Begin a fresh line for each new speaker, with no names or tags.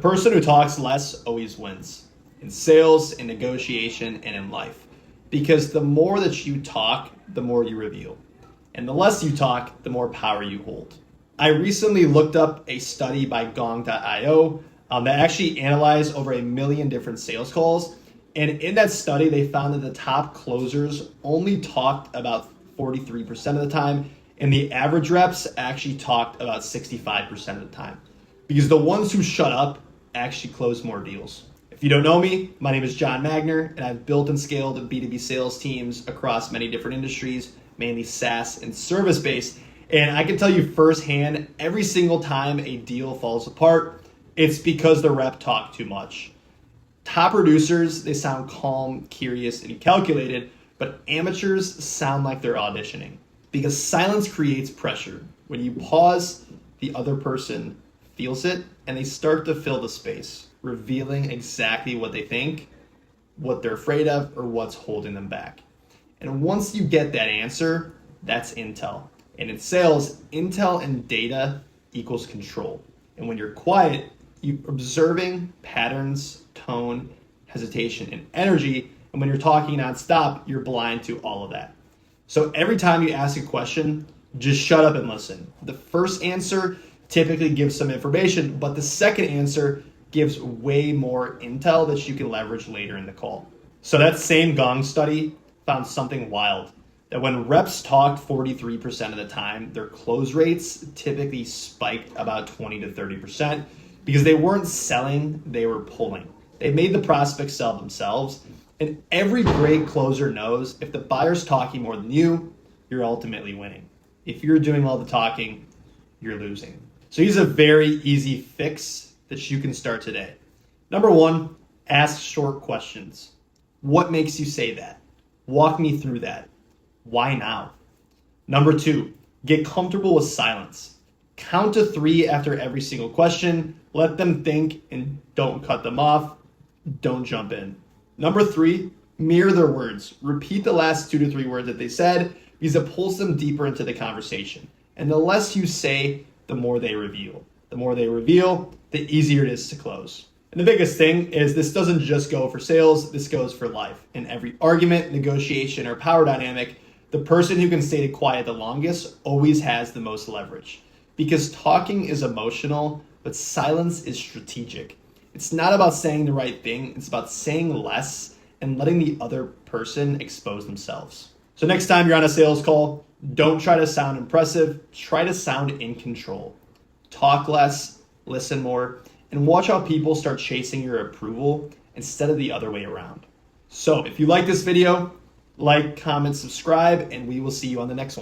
person who talks less always wins in sales, in negotiation, and in life. Because the more that you talk, the more you reveal. And the less you talk, the more power you hold. I recently looked up a study by Gong.io that actually analyzed over 1 million different sales calls. And in that study, they found that the top closers only talked about 43% of the time, and the average reps actually talked about 65% of the time. Because the ones who shut up actually close more deals. If you don't know me, my name is John Magner, and I've built and scaled B2B sales teams across many different industries, mainly SaaS and service-based. And I can tell you firsthand, every single time a deal falls apart, it's because the rep talked too much. Top producers, they sound calm, curious, and calculated, but amateurs sound like they're auditioning. Because silence creates pressure. When you pause, the other person feels it, and they start to fill the space, revealing exactly what they think, what they're afraid of, or what's holding them back. And once you get that answer, that's intel. And in sales, intel and data equals control. And when you're quiet, you're observing patterns, tone, hesitation, and energy. And when you're talking nonstop, you're blind to all of that. So every time you ask a question, just shut up and listen. The first answer typically gives some information, but the second answer gives way more intel that you can leverage later in the call. So that same Gong study found something wild, that when reps talked 43% of the time, their close rates typically spiked about 20 to 30% because they weren't selling, they were pulling. They made the prospects sell themselves. And every great closer knows if the buyer's talking more than you, you're ultimately winning. If you're doing all the talking, you're losing. So here's a very easy fix that you can start today. Number one, ask short questions. What makes you say that? Walk me through that. Why now? Number two, get comfortable with silence. Count to 3 after every single question. Let them think and don't cut them off. Don't jump in. Number 3, mirror their words. Repeat the last 2 to 3 words that they said because it pulls them deeper into the conversation. And the less you say, the more they reveal. The more they reveal, the easier it is to close. And the biggest thing is this doesn't just go for sales, this goes for life. In every argument, negotiation, or power dynamic, the person who can stay quiet the longest always has the most leverage. Because talking is emotional, but silence is strategic. It's not about saying the right thing, it's about saying less and letting the other person expose themselves. So next time you're on a sales call, don't try to sound impressive, try to sound in control. Talk less, listen more, and watch how people start chasing your approval instead of the other way around. So if you like this video, like, comment, subscribe, and we will see you on the next one.